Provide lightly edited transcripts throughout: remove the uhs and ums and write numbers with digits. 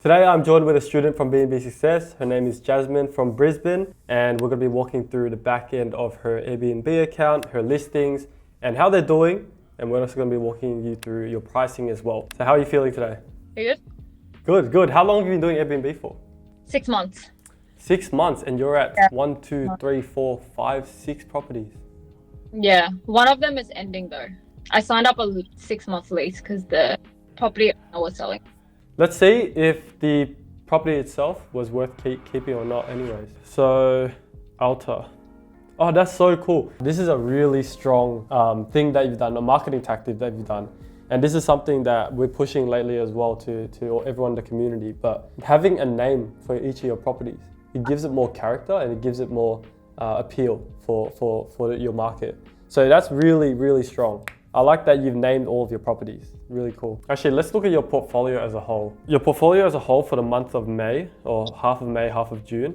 Today I'm joined with a student from B&B Success. Her name is Jasmine from Brisbane, and we're going to be walking through the back end of her Airbnb account, her listings, and how they're doing. And we're also going to be walking you through your pricing as well. So how are you feeling today? You good? Good, good. How long have you been doing Airbnb for? 6 months. 6 months, and you're at Yeah. 1, 2, 3, 4, 5, 6 properties. Yeah, one of them is ending though. I signed up a 6-month lease because the property I was selling. Let's see if the property itself was worth keeping or not anyways. So, Alta. Oh, that's so cool. This is a really strong thing that you've done, a marketing tactic that you've done. And this is something that we're pushing lately as well to everyone in the community. But having a name for each of your properties, it gives it more character and it gives it more appeal for your market. So that's really, really strong. I like that you've named all of your properties. Really cool. Actually, let's look at your portfolio as a whole. Your portfolio as a whole for the month of May, or half of May, half of June,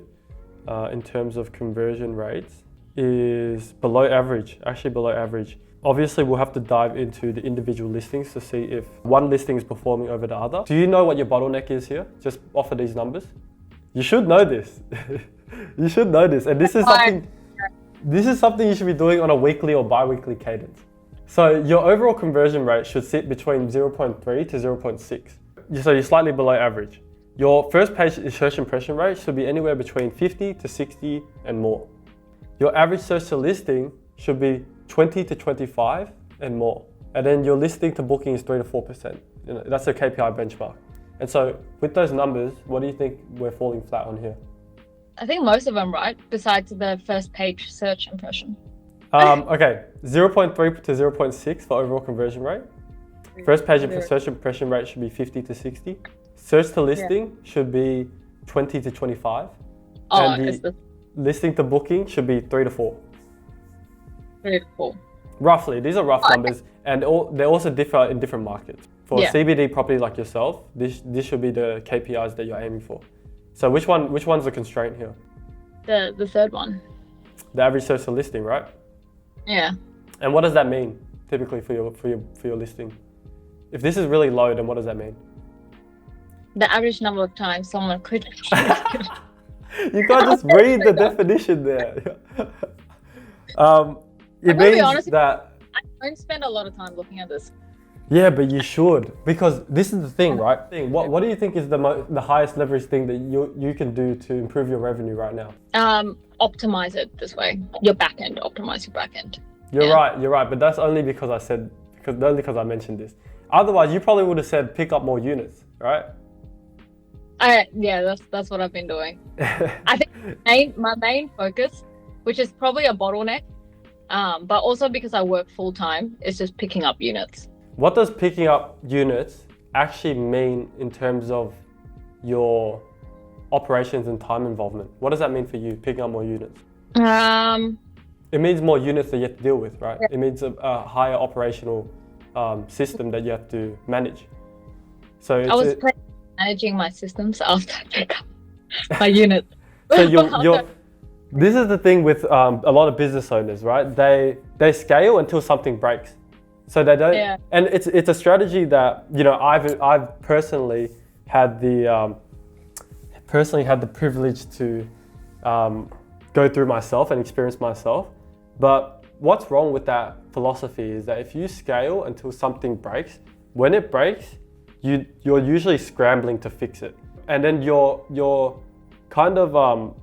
in terms of conversion rates, is below average, actually below average. Obviously, we'll have to dive into the individual listings to see if one listing is performing over the other. Do you know what your bottleneck is here, just off of these numbers? You should know this. You should know this. And this is something you should be doing on a weekly or bi-weekly cadence. So your overall conversion rate should sit between 0.3 to 0.6. So you're slightly below average. Your first page search impression rate should be anywhere between 50 to 60 and more. Your average search to listing should be 20 to 25 and more. And then your listing to booking is 3 to 4%. That's a KPI benchmark. And so with those numbers, what do you think we're falling flat on here? I think most of them, right? Besides the first page search impression. Okay, 0.3 to 0.6 for overall conversion rate. First page search impression rate should be 50 to 60. Search to listing should be 20 to 25. And the listing to booking should be 3 to 4. 3 to 4. Roughly, these are rough numbers, and they also differ in different markets. For a CBD property like yourself, this should be the KPIs that you're aiming for. So which one's the constraint here? The third one. The average search to listing, right? Yeah. And what does that mean typically for your listing? If this is really low, then what does that mean? The average number of times someone could. You can't just read the definition there. It means that I don't spend a lot of time looking at this. Yeah, but you should, because this is the thing, right? What do you think is the highest leverage thing that you can do to improve your revenue right now? Optimize it this way. Your back end, optimize your back end. You're right, but that's only because I mentioned this. Otherwise, you probably would have said pick up more units, right? Yeah, that's what I've been doing. I think my main focus, which is probably a bottleneck, but also because I work full time, is just picking up units. What does picking up units actually mean in terms of your operations and time involvement? What does that mean for you, picking up more units? It means more units that you have to deal with, right? Yeah. It means a higher operational system that you have to manage. So I was managing my systems after I pick up my unit. So this is the thing with a lot of business owners, right? They scale until something breaks. So they don't, and it's a strategy that I've personally had the privilege to go through myself and experience myself. But what's wrong with that philosophy is that if you scale until something breaks, when it breaks, you're usually scrambling to fix it, and then you're kind of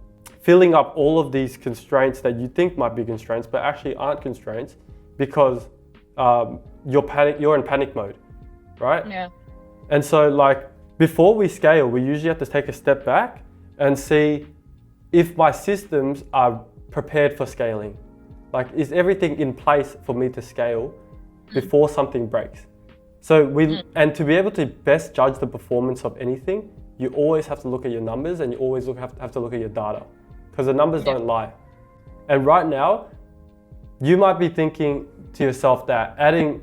filling up all of these constraints that you think might be constraints, but actually aren't constraints because you're in panic mode, right? Yeah. And so like before we scale, we usually have to take a step back and see if my systems are prepared for scaling. Like, is everything in place for me to scale before something breaks? So and to be able to best judge the performance of anything, you always have to look at your numbers, and you always have to look at your data, because the numbers don't lie. And right now, you might be thinking to yourself that adding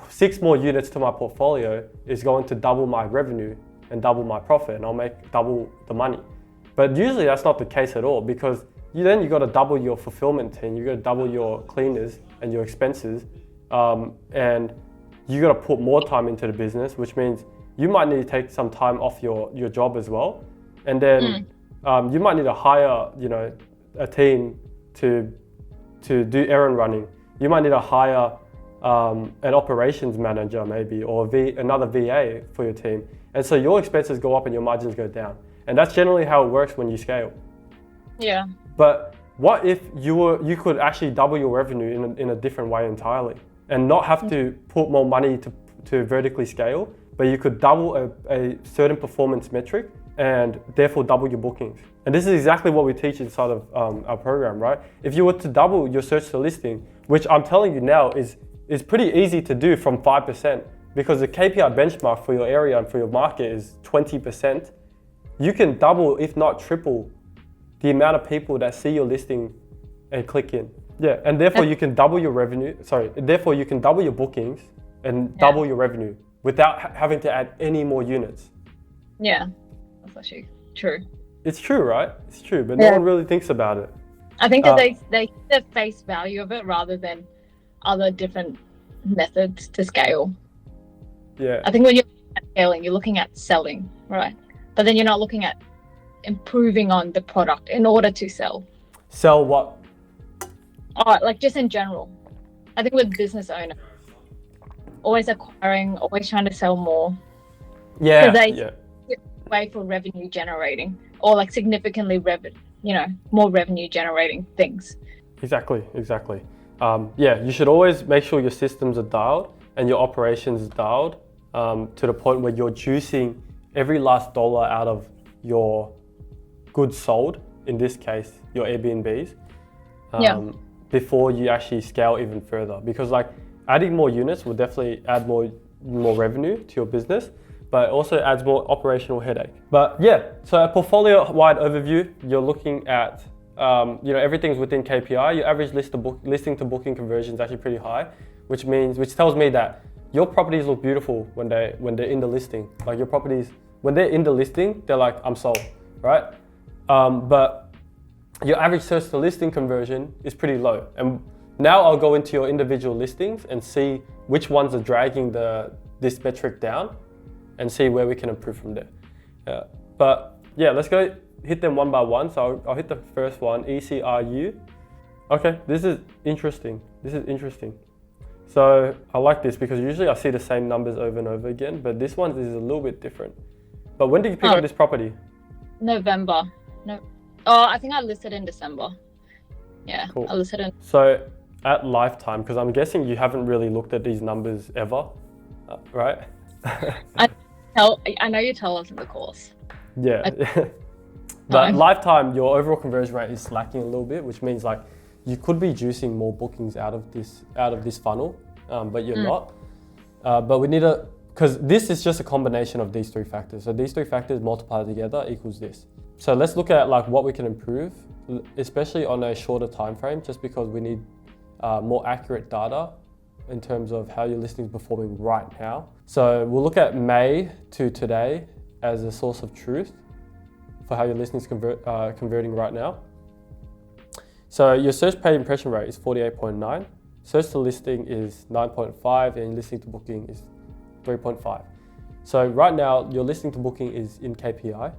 6 more units to my portfolio is going to double my revenue and double my profit, and I'll make double the money. But usually that's not the case at all, because you got to double your fulfillment team, you got to double your cleaners and your expenses, and you got to put more time into the business, which means you might need to take some time off your job as well. And then you might need to hire, you know, a team to do errand running. You might need to hire an operations manager maybe, or another VA for your team. And so your expenses go up and your margins go down. And that's generally how it works when you scale. Yeah. But what if you could actually double your revenue in a different way entirely, and not have to put more money to vertically scale, but you could double a certain performance metric and therefore double your bookings. And this is exactly what we teach inside of our program, right? If you were to double your search to listing, which I'm telling you now is pretty easy to do from 5%, because the KPI benchmark for your area and for your market is 20%, you can double, if not triple, the amount of people that see your listing and click in. Yeah, and therefore you can double your revenue, therefore you can double your bookings and double your revenue without having to add any more units. Yeah, that's actually true. It's true, right? It's true, but no one really thinks about it. I think that they see the face value of it rather than other different methods to scale. Yeah. I think when you're at scaling, you're looking at selling, right? But then you're not looking at improving on the product in order to sell. Sell what? Oh, like just in general. I think with business owners, always acquiring, always trying to sell more. Yeah. Way for revenue generating, or like significantly more revenue generating things. Exactly. You should always make sure your systems are dialed and your operations are dialed to the point where you're juicing every last dollar out of your goods sold, in this case, your Airbnbs, before you actually scale even further. Because like adding more units will definitely add more revenue to your business, but it also adds more operational headache. But yeah, so a portfolio-wide overview, you're looking at, everything's within KPI. Your average listing to booking conversion is actually pretty high, which tells me that your properties look beautiful when they're in the listing. Like your properties, when they're in the listing, they're like, I'm sold, right? But your average search to listing conversion is pretty low. And now I'll go into your individual listings and see which ones are dragging this metric down, and see where we can improve from there. But yeah, let's go hit them one by one. So I'll hit the first one, ECRU. Okay, this is interesting. So I like this because usually I see the same numbers over and over again, but this one is a little bit different. But when did you pick up this property? November. No. Oh, I think I listed in December. Yeah, cool. I listed in. So at lifetime, because I'm guessing you haven't really looked at these numbers ever, right? I know you tell us in the course. Yeah. But lifetime, your overall conversion rate is slacking a little bit, which means like you could be juicing more bookings out of this funnel, but you're not. But we need because this is just a combination of these three factors. So these three factors multiplied together equals this. So let's look at like what we can improve, especially on a shorter time frame, just because we need more accurate data in terms of how your listing is performing right now. So we'll look at May to today as a source of truth for how your listing is converting right now. So your search page impression rate is 48.9, search to listing is 9.5, and listing to booking is 3.5. So right now your listing to booking is in KPI,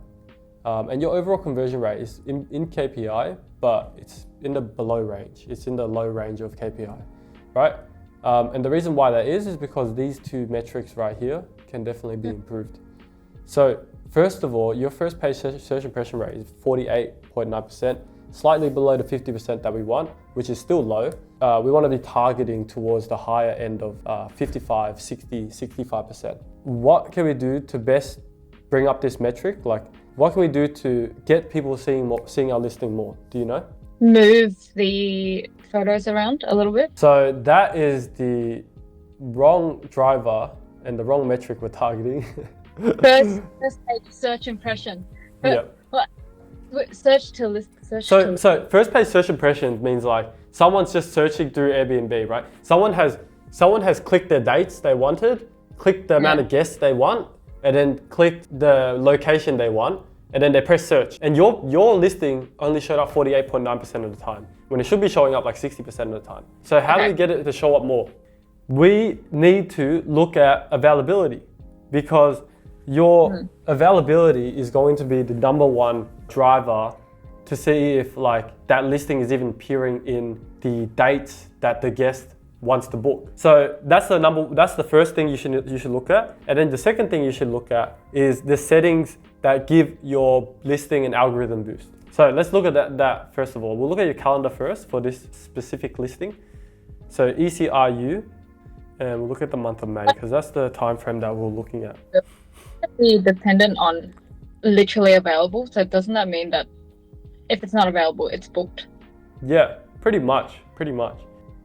and your overall conversion rate is in KPI, but it's in the below range. It's in the low range of KPI, right? And the reason why that is because these two metrics right here can definitely be improved. So first of all, your first page search impression rate is 48.9%, slightly below the 50% that we want, which is still low. We want to be targeting towards the higher end of 55, 60, 65%. What can we do to best bring up this metric? Like, what can we do to get people seeing our listing more? Do you know? Move the photos around a little bit. So that is the wrong driver and the wrong metric we're targeting. First page search impression. Yeah. Search to list. So first page search impression means like someone's just searching through Airbnb, right? Someone has clicked their dates they wanted, clicked the amount of guests they want, and then clicked the location they want, and then they press search. And your listing only showed up 48.9% of the time, when it should be showing up like 60% of the time. So how do we get it to show up more? We need to look at availability, because your availability is going to be the number one driver to see if like that listing is even appearing in the dates that the guest wants to book. So that's the first thing you should look at. And then the second thing you should look at is the settings that give your listing an algorithm boost. So let's look at that first of all. We'll look at your calendar first for this specific listing. So ECRU, and we'll look at the month of May because that's the time frame that we're looking at. Be dependent on literally available. So doesn't that mean that if it's not available, it's booked? Yeah, pretty much.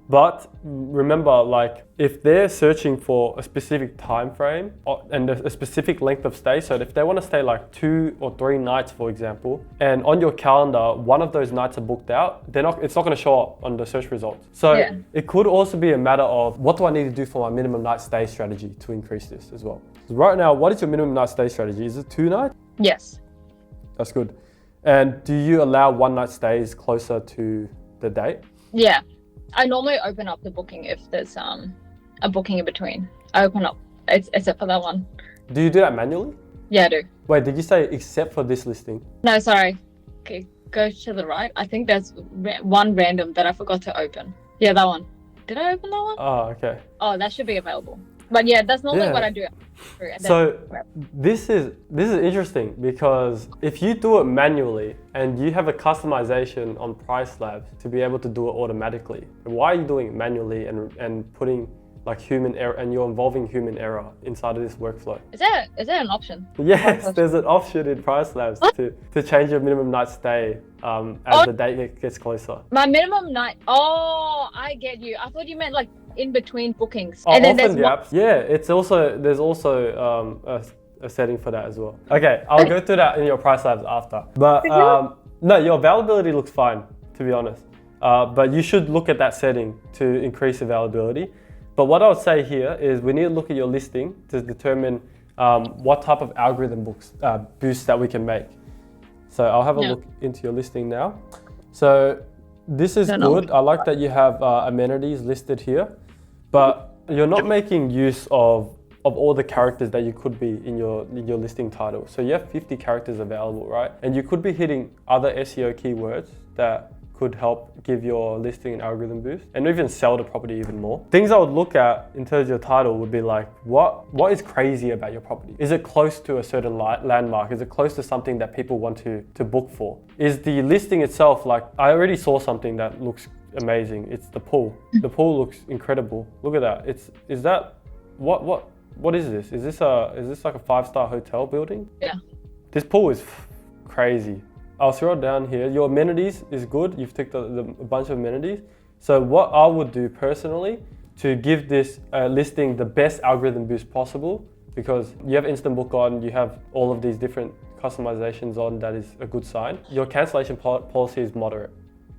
But remember, like if they're searching for a specific time frame and a specific length of stay, so if they want to stay like 2 or 3 nights, for example, and on your calendar, one of those nights are booked out, it's not going to show up on the search results. So it could also be a matter of what do I need to do for my minimum night stay strategy to increase this as well. So right now, what is your minimum night stay strategy? Is it 2 nights? Yes. That's good. And do you allow 1 night stays closer to the date? Yeah. I normally open up the booking if there's a booking in between. I open up, except for that one. Do you do that manually? Yeah, I do. Wait, did you say except for this listing? No, sorry. Okay, go to the right. I think there's one random that I forgot to open. Yeah, that one. Did I open that one? Oh, okay. Oh, that should be available. But yeah, that's normally what I do. So this is interesting because if you do it manually and you have a customization on Price Labs to be able to do it automatically, why are you doing it manually and putting like human error, and you're involving human error inside of this workflow? Is there an option? Yes, there's an option in Price Labs to change your minimum night stay as the date gets closer. My minimum night. Oh, I get you. I thought you meant like in between bookings. Oh, and then often the apps. Yeah, there's also a setting for that as well. Okay, I'll go through that in your Price Labs after. But no, your availability looks fine, to be honest. But you should look at that setting to increase availability. But what I would say here is we need to look at your listing to determine what type of algorithm boosts that we can make. So I'll have a look into your listing now. So this is good. I like that you have amenities listed here, but you're not making use of all the characters that you could be in your listing title. So you have 50 characters available, right? And you could be hitting other SEO keywords that could help give your listing an algorithm boost and even sell the property even more. Things I would look at in terms of your title would be like, what is crazy about your property? Is it close to a certain landmark? Is it close to something that people want to book for? Is the listing itself, like I already saw something that looks amazing. It's the pool. The pool looks incredible. Look at that. What is this? Is this like a 5-star hotel building? Yeah. This pool is crazy. I'll scroll down here. Your amenities is good. You've ticked a bunch of amenities. So what I would do personally to give this listing the best algorithm boost possible, because you have instant book on, you have all of these different customizations on, that is a good sign. Your cancellation policy is moderate.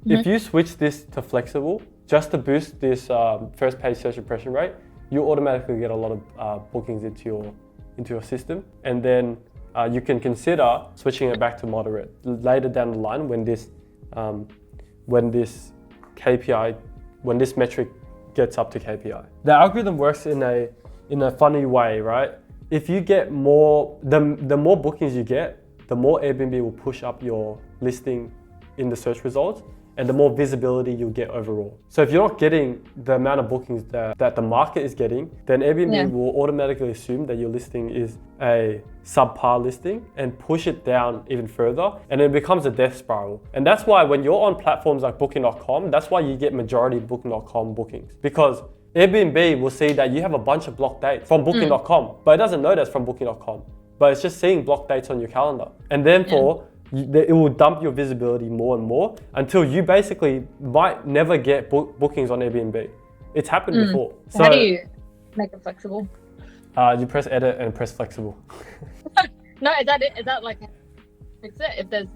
If you switch this to flexible, just to boost this first page search impression rate, you automatically get a lot of bookings into your system. And then you can consider switching it back to moderate later down the line when this metric gets up to KPI. The algorithm works in a funny way, right? If you get more, the more bookings you get, the more Airbnb will push up your listing in the search results, and the more visibility you'll get overall. So if you're not getting the amount of bookings that the market is getting, then Airbnb will automatically assume that your listing is a subpar listing and push it down even further, and it becomes a death spiral. And that's why when you're on platforms like booking.com, that's why you get majority booking.com bookings, because Airbnb will see that you have a bunch of blocked dates from booking.com, but it doesn't know that's from booking.com, but it's just seeing blocked dates on your calendar. And therefore, it will dump your visibility more and more until you basically might never get bookings on Airbnb. It's happened before. So how do you make it flexible? You press edit and press flexible. No, is that it? Is that like fix it if there's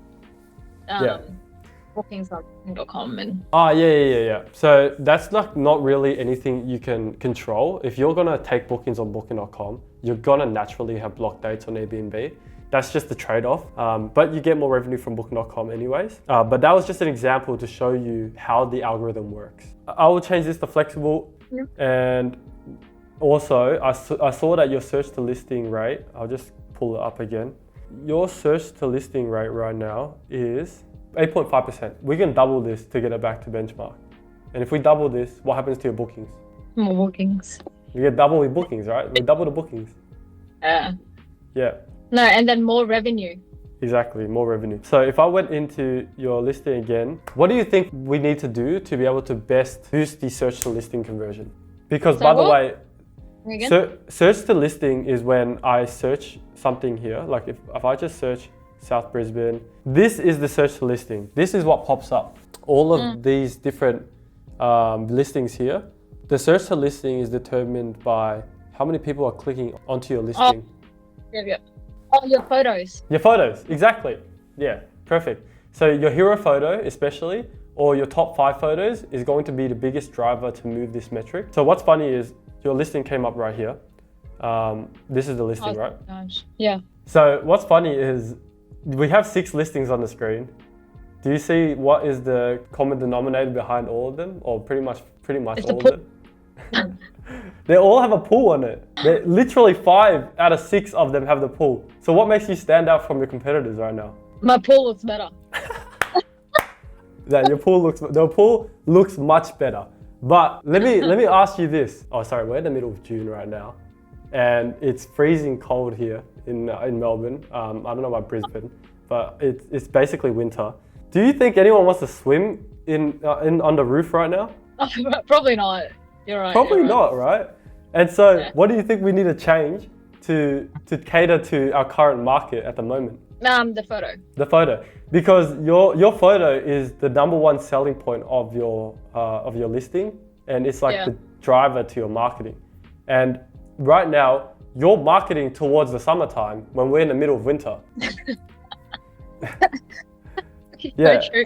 bookings on booking.com and... Yeah. So that's not really anything you can control. If you're gonna take bookings on booking.com, you're gonna naturally have blocked dates on Airbnb. That's just the trade-off, but you get more revenue from booking.com anyways. But that was just an example to show you how the algorithm works. I will change this to flexible. And also I saw that your search to listing rate, I'll just pull it up again. Your search to listing rate right now is 8.5%. We can double this to get it back to benchmark. And if we double this, what happens to your bookings? More bookings. You get double your bookings, right? We double the bookings. Yeah. No, and then more revenue. Exactly, more revenue. So if I went into your listing again, what do you think we need to do to be able to best boost the search to listing conversion? Because So by the what? way, Again? search to listing is when I search something here. Like if I just search South Brisbane, this is the search to listing. This is what pops up. All of these different listings here. The search to listing is determined by how many people are clicking onto your listing. Yeah. Oh, your photos. Your photos, exactly. Yeah, perfect. So your hero photo especially, or your top 5 photos is going to be the biggest driver to move this metric. So what's funny is your listing came up right here. This is the listing, right? Gosh. Yeah. So what's funny is we have 6 listings on the screen. Do you see what is the common denominator behind all of them? Or pretty much It's all of them? They all have a pool on it. Literally 5 out of 6 of them have the pool. So what makes you stand out from your competitors right now? My pool looks better. Yeah, the pool looks much better. But let me ask you this. Oh, sorry, we're in the middle of June right now, and it's freezing cold here in Melbourne. I don't know about Brisbane, but it's basically winter. Do you think anyone wants to swim in on the roof right now? Probably not. You're right. Probably you're right. not, right? And so, what do you think we need to change to cater to our current market at the moment? The photo. The photo, because your photo is the #1 selling point of your listing, and it's like the driver to your marketing. And right now, you're marketing towards the summertime when we're in the middle of winter. Yeah. So true.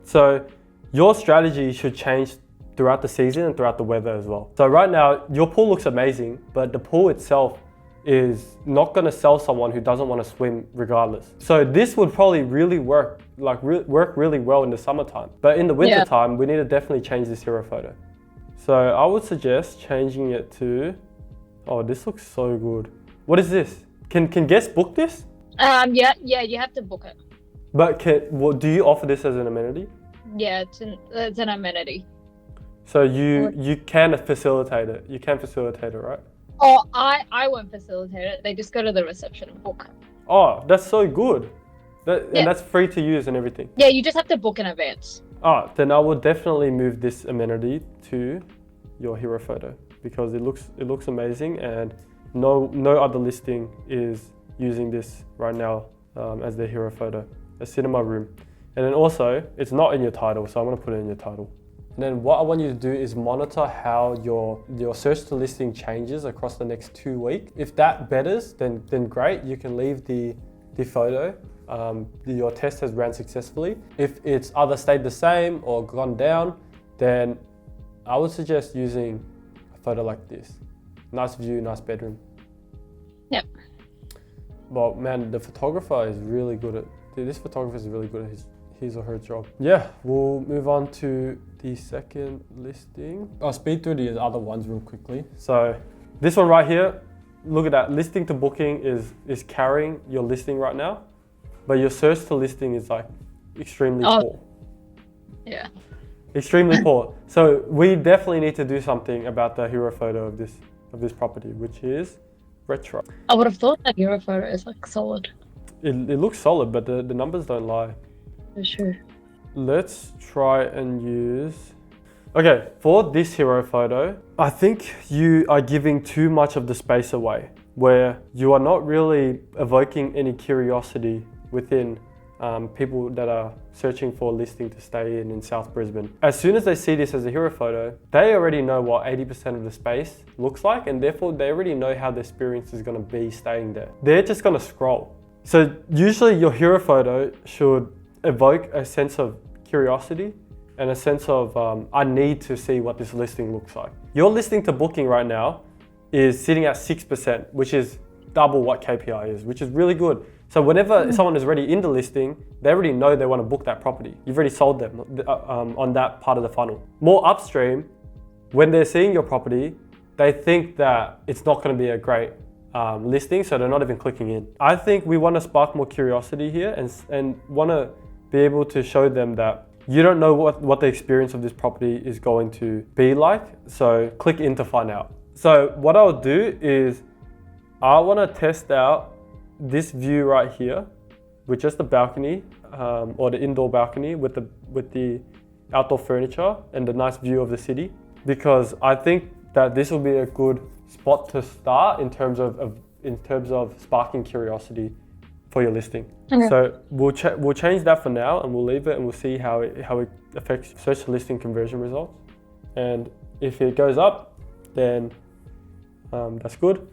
So your strategy should change throughout the season and throughout the weather as well. So right now, your pool looks amazing, but the pool itself is not going to sell someone who doesn't want to swim regardless. So this would probably really work really well in the summertime. But in the winter time, we need to definitely change this hero photo. So I would suggest changing it to, oh, this looks so good. What is this? Can guests book this? Yeah, you have to book it. But do you offer this as an amenity? Yeah, it's an amenity. So you can facilitate it. You can facilitate it, right? Oh, I won't facilitate it. They just go to the reception and book. Oh, that's so good. And that's free to use and everything. Yeah, you just have to book in advance. Oh, then I will definitely move this amenity to your hero photo because it looks amazing, and no other listing is using this right now as their hero photo. A cinema room. And then also, it's not in your title, so I'm gonna put it in your title. And then what I want you to do is monitor how your search to listing changes across the next 2 weeks. If that betters, then great, you can leave the photo. Your test has ran successfully. If it's either stayed the same or gone down, then I would suggest using a photo like this. Nice view, nice bedroom. Yep. Well, man, the photographer is really good at, this photographer is really good at his or her job. Yeah, we'll move on to the second listing. I'll speed through the other ones real quickly. So this one right here, look at that. Listing to booking is carrying your listing right now, but your search to listing is like extremely poor. Yeah. Extremely poor. So we definitely need to do something about the hero photo of this property, which is retro. I would have thought that hero photo is like solid. It looks solid, but the numbers don't lie. For sure. Let's try and use... Okay, for this hero photo, I think you are giving too much of the space away, where you are not really evoking any curiosity within people that are searching for a listing to stay in South Brisbane. As soon as they see this as a hero photo, they already know what 80% of the space looks like, and therefore they already know how the experience is going to be staying there. They're just going to scroll. So usually your hero photo should evoke a sense of curiosity and a sense of I need to see what this listing looks like. Your listing to booking right now is sitting at 6%, which is double what KPI is, which is really good. So whenever someone is already in the listing, they already know they want to book that property. You've already sold them on that part of the funnel. More upstream, when they're seeing your property, they think that it's not going to be a great listings, so they're not even clicking in. I think we want to spark more curiosity here and want to be able to show them that you don't know what the experience of this property is going to be like, so click in to find out. So what I'll do is I want to test out this view right here with just the balcony or the indoor balcony with the outdoor furniture and the nice view of the city, because I think that this will be a good spot to start in terms of sparking curiosity for your listing. Okay. So we'll change that for now and we'll leave it and we'll see how it affects search to listing conversion results. And if it goes up, then that's good.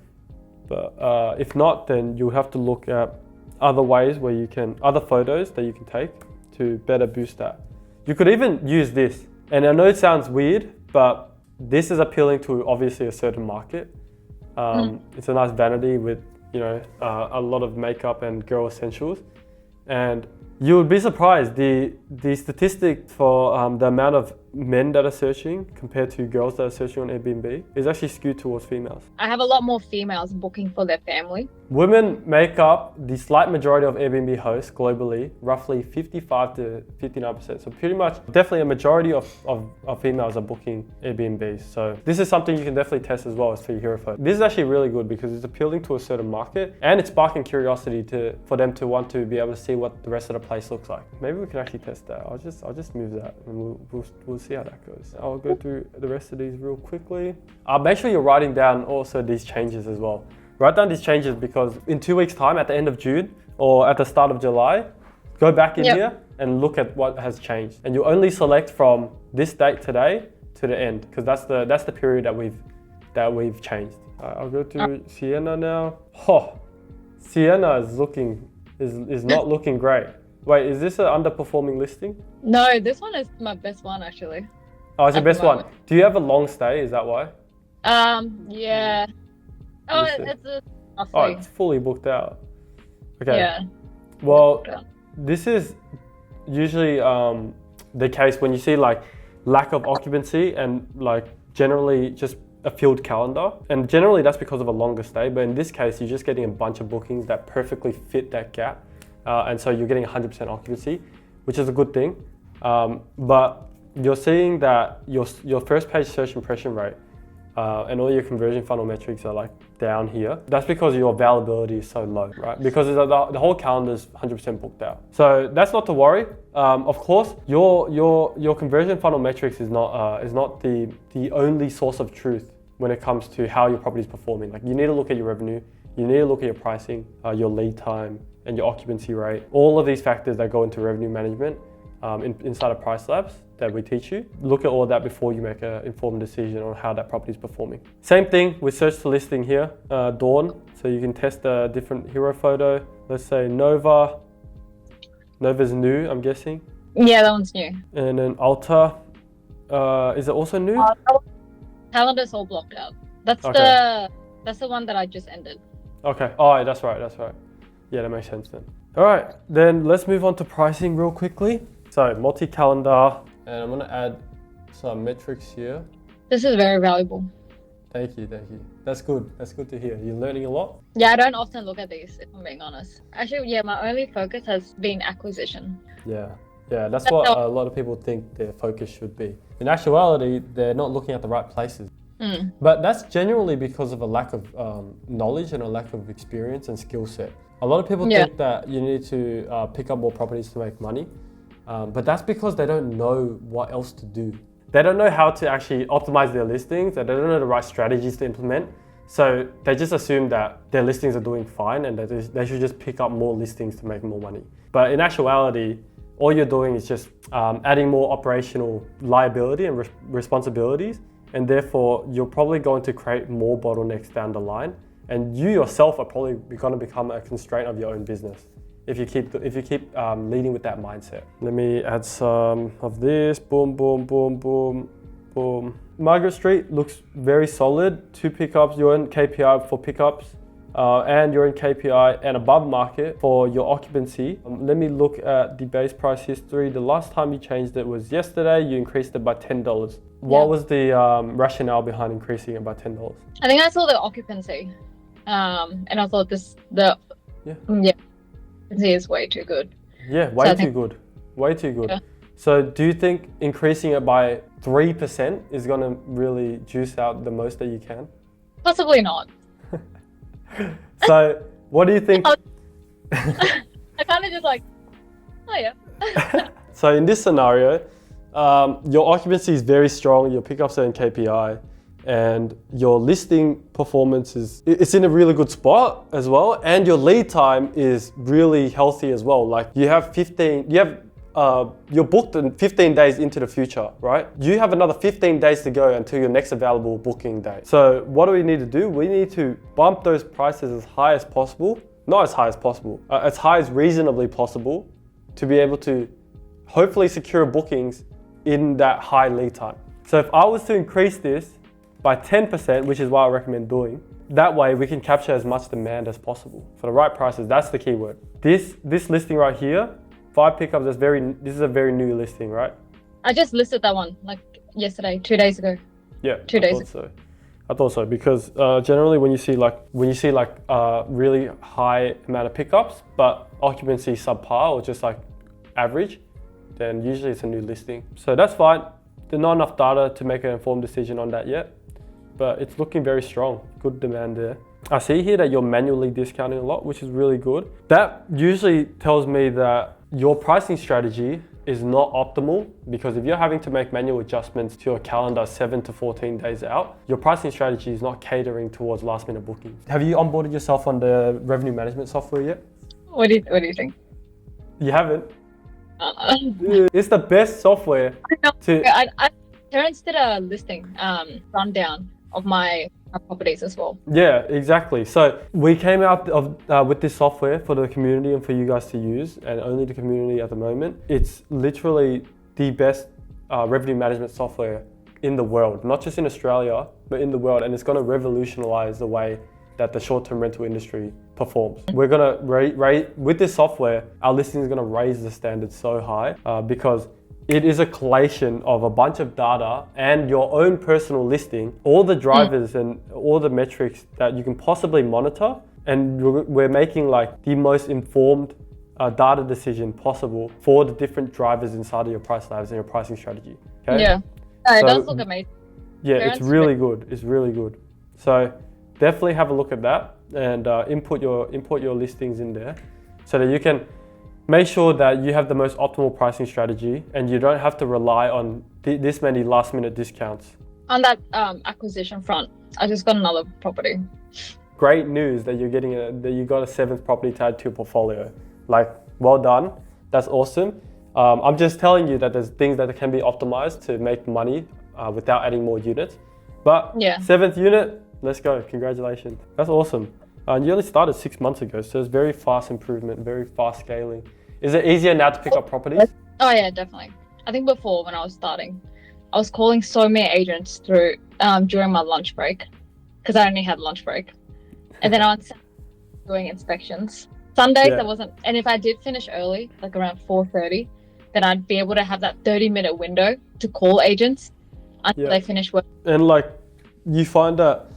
But if not, then you'll have to look at other ways where other photos that you can take to better boost that. You could even use this. And I know it sounds weird, but this is appealing to obviously a certain market. It's a nice vanity with, a lot of makeup and girl essentials. And you would be surprised, the statistic for the amount of men that are searching compared to girls that are searching on Airbnb is actually skewed towards females. I have a lot more females booking for their family. Women make up the slight majority of Airbnb hosts globally, roughly 55 to 59%. So pretty much, definitely a majority of females are booking Airbnbs. So this is something you can definitely test as well as for your hero photo. This is actually really good because it's appealing to a certain market and it's sparking curiosity for them to want to be able to see what the rest of the place looks like. Maybe we can actually test that. I'll just move that and we'll see how that goes. I'll go through the rest of these real quickly. Make sure you're writing down also these changes as well. Write down these changes because in 2 weeks' time, at the end of June or at the start of July, go back in here and look at what has changed. And you only select from this date today to the end because that's the period that we've changed. I'll go to Sienna now. Sienna is not looking great. Wait, is this an underperforming listing? No, this one is my best one actually. Oh, it's your best one. Do you have a long stay? Is that why? Yeah. Oh, it's fully booked out. Okay. Yeah. Well, this is usually the case when you see like lack of occupancy and like generally just a filled calendar. And generally that's because of a longer stay. But in this case, you're just getting a bunch of bookings that perfectly fit that gap. And so you're getting 100% occupancy, which is a good thing. But you're seeing that your first page search impression rate and all your conversion funnel metrics are like down here. That's because your availability is so low, right? Because the whole calendar is 100% booked out. So that's not to worry. Of course, your conversion funnel metrics is not the only source of truth when it comes to how your property is performing. Like you need to look at your revenue, you need to look at your pricing, your lead time, and your occupancy rate. All of these factors that go into revenue management inside of Price Labs that we teach you. Look at all of that before you make an informed decision on how that property is performing. Same thing with search to listing here, Dawn. So you can test a different hero photo. Let's say Nova. Nova's new, I'm guessing. Yeah, that one's new. And then Alta. Is it also new? Calendar's all blocked out. That's the one that I just ended. Okay. Oh, that's right. Yeah, that makes sense then. All right, then let's move on to pricing real quickly. So multi-calendar, and I'm gonna add some metrics here. This is very valuable. Thank you. That's good to hear. You're learning a lot? Yeah, I don't often look at these, if I'm being honest. Actually, yeah, my only focus has been acquisition. Yeah, that's what a lot of people think their focus should be. In actuality, they're not looking at the right places. But that's generally because of a lack of knowledge and a lack of experience and skill set. A lot of people think that you need to pick up more properties to make money, but that's because they don't know what else to do. They don't know how to actually optimize their listings, and they don't know the right strategies to implement. So they just assume that their listings are doing fine and that they should just pick up more listings to make more money. But in actuality, all you're doing is just adding more operational liability and responsibilities, and therefore you're probably going to create more bottlenecks down the line. And you yourself are probably going to become a constraint of your own business if you keep leading with that mindset. Let me add some of this. Boom, boom, boom, boom, boom. Margaret Street looks very solid. 2 pickups. You're in KPI for pickups, and you're in KPI and above market for your occupancy. Let me look at the base price history. The last time you changed it was yesterday. You increased it by $10. What was the rationale behind increasing it by $10? I think I saw the occupancy. And I thought the Yeah. occupancy is way too good. Yeah, So way I too think- good. Way too good. Yeah. So do you think increasing it by 3% is going to really juice out the most that you can? Possibly not. So what do you think? I kind of just like, oh yeah. So in this scenario, your occupancy is very strong, your pickups are in KPI, and your listing performance it's in a really good spot as well, and your lead time is really healthy as well. Like you're booked in 15 days into the future, right? You have another 15 days to go until your next available booking day. So what do we need to do? We need to bump those prices as high as possible, not as high as possible, as high as reasonably possible, to be able to hopefully secure bookings in that high lead time. So if I was to increase this by 10%, which is what I recommend doing, that way we can capture as much demand as possible for the right prices. That's the key word. This listing right here, 5 pickups, this is a very new listing, right? I just listed that one like yesterday, 2 days ago. Yeah, 2 days ago. I thought so because generally when you see really high amount of pickups, but occupancy subpar or just like average, then usually it's a new listing. So that's fine. There's not enough data to make an informed decision on that yet, but it's looking very strong. Good demand there. I see here that you're manually discounting a lot, which is really good. That usually tells me that your pricing strategy is not optimal, because if you're having to make manual adjustments to your calendar 7 to 14 days out, your pricing strategy is not catering towards last minute bookings. Have you onboarded yourself on the revenue management software yet? What do you think? You haven't? It's the best software I Terrence did a listing rundown of my properties as well. Yeah, exactly. So we came out with this software for the community and for you guys to use, and only the community at the moment. It's literally the best revenue management software in the world, not just in Australia, but in the world. And it's going to revolutionize the way that the short-term rental industry performs. We're gonna with this software, our listing is gonna raise the standards so high because it is a collation of a bunch of data and your own personal listing, all the drivers and all the metrics that you can possibly monitor. And we're making like the most informed data decision possible for the different drivers inside of your price labs and your pricing strategy. Okay? Yeah, it does look amazing. Yeah, it's really good. It's really good. So definitely have a look at that and input your listings in there so that you can make sure that you have the most optimal pricing strategy and you don't have to rely on this many last minute discounts. On that acquisition front, I just got another property. Great news that that you got a 7th property to add to your portfolio. Like, well done. That's awesome. I'm just telling you that there's things that can be optimized to make money without adding more units. But yeah, 7th unit, let's go. Congratulations. That's awesome. And you only started 6 months ago, so it's very fast improvement, very fast scaling. Is it easier now to pick up properties? Oh yeah, definitely. I think before, when I was starting, I was calling so many agents through during my lunch break, because I only had lunch break. And then I was doing inspections. Sundays, I wasn't, and if I did finish early, like around 4:30, then I'd be able to have that 30-minute window to call agents until they finish work. And like, you find that,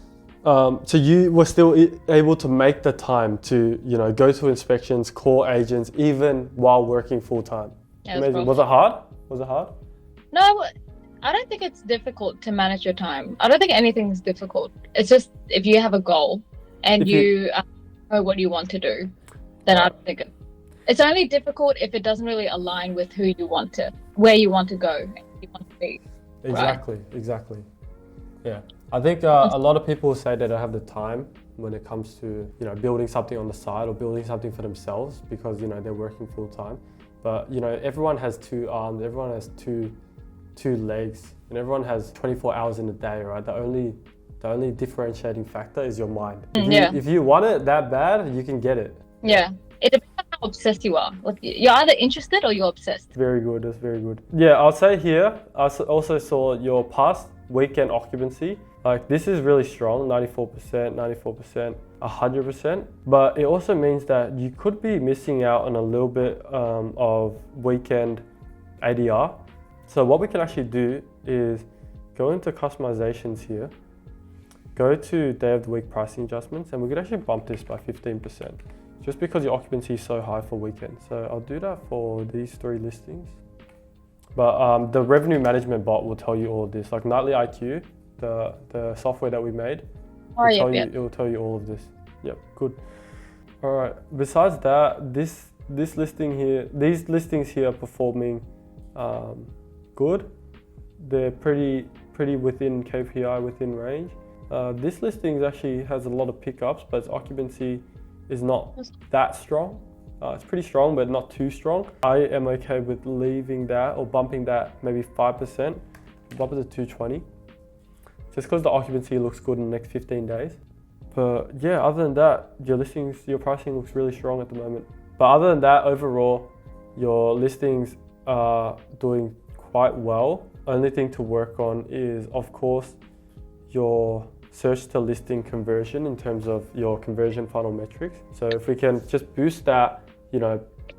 so you were still able to make the time to, go to inspections, call agents, even while working full time. Yeah, amazing. Was it hard? No, I don't think it's difficult to manage your time. I don't think anything's difficult. It's just if you have a goal and you know what you want to do, then I don't think it's only difficult if it doesn't really align with where you want to go, and who you want to be. Exactly. Yeah. I think a lot of people say they don't have the time when it comes to, building something on the side or building something for themselves because, they're working full time. But, everyone has 2 arms, everyone has two legs, and everyone has 24 hours in a day, right? The only differentiating factor is your mind. If you want it that bad, you can get it. Yeah. It depends on how obsessed you are. Like, you're either interested or you're obsessed. Very good. That's very good. Yeah, I'll say here, I also saw your past weekend occupancy. Like, this is really strong, 94%, 100%. But it also means that you could be missing out on a little bit of weekend ADR. So what we can actually do is go into customizations here go to day of the week pricing adjustments, and we could actually bump this by 15%, just because your occupancy is so high for weekends. So I'll do that for these 3 listings. But the revenue management bot will tell you all of this, like Nightly IQ, the software that we made. It will tell you all of this. Yep, good. All right. Besides that, this listing here, these listings here are performing good. They're pretty within KPI, within range. This listing actually has a lot of pickups, but its occupancy is not that strong. It's pretty strong, but not too strong. I am okay with leaving that or bumping that maybe 5%, bump it to 220. Just because the occupancy looks good in the next 15 days. But yeah, other than that, your pricing looks really strong at the moment. But other than that, overall, your listings are doing quite well. Only thing to work on is, of course, your search to listing conversion in terms of your conversion funnel metrics. So if we can just boost that,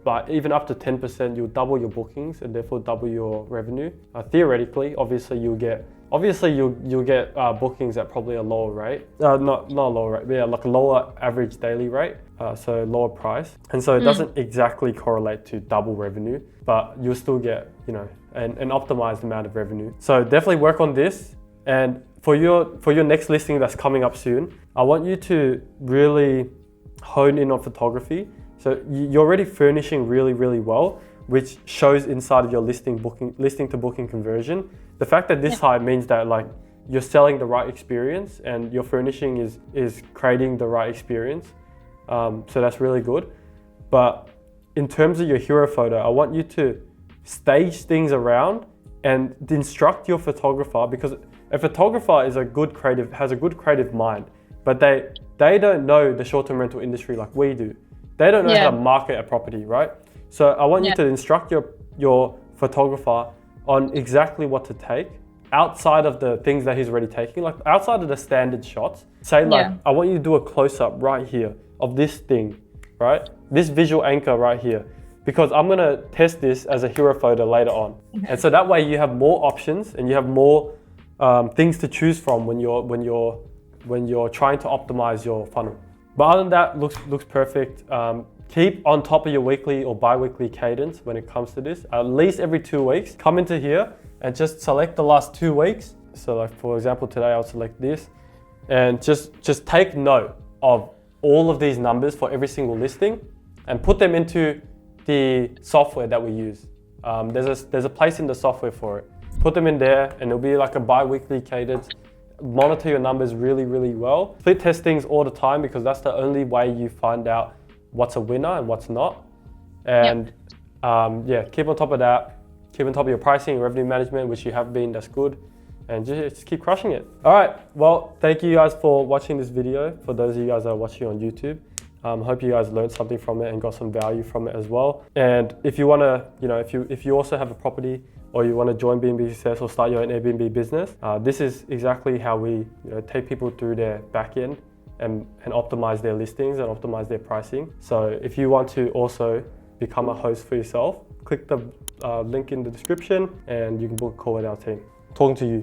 by even up to 10%, you'll double your bookings and therefore double your revenue. Theoretically, obviously you'll get bookings at probably a lower rate. Not a lower rate, but yeah, like a lower average daily rate. So lower price. And so it doesn't exactly correlate to double revenue, but you'll still get, an optimized amount of revenue. So definitely work on this. And for your next listing that's coming up soon, I want you to really hone in on photography. So you're already furnishing really, really well, which shows inside of your listing to booking conversion. The fact that this high means that like you're selling the right experience and your furnishing is creating the right experience. So that's really good. But in terms of your hero photo, I want you to stage things around and instruct your photographer, because a photographer has a good creative mind, but they don't know the short-term rental industry like we do. They don't know how to market a property, right? So I want you to instruct your photographer on exactly what to take outside of the things that he's already taking, like outside of the standard shots. Say I want you to do a close-up right here of this thing, right? This visual anchor right here, because I'm gonna test this as a hero photo later on. And so that way you have more options and you have more things to choose from when you're trying to optimize your funnel. But other than that, looks perfect. Keep on top of your weekly or bi-weekly cadence when it comes to this. At least every 2 weeks, come into here and just select the last 2 weeks. So like for example, today I'll select this and just take note of all of these numbers for every single listing and put them into the software that we use. There's a place in the software for it. Put them in there and it'll be like a bi-weekly cadence. Monitor your numbers really, really well. Split test things all the time, because that's the only way you find out what's a winner and what's not. And keep on top of that. Keep on top of your pricing and revenue management, which you have been, that's good. And just keep crushing it. All right, well, thank you guys for watching this video. For those of you guys that are watching on YouTube, hope you guys learned something from it and got some value from it as well. And if you wanna, if you also have a property or you want to join B&B Success or start your own Airbnb business, this is exactly how we take people through their back end and optimize their listings and optimize their pricing. So if you want to also become a host for yourself, click the link in the description and you can book a call with our team. Talking to you.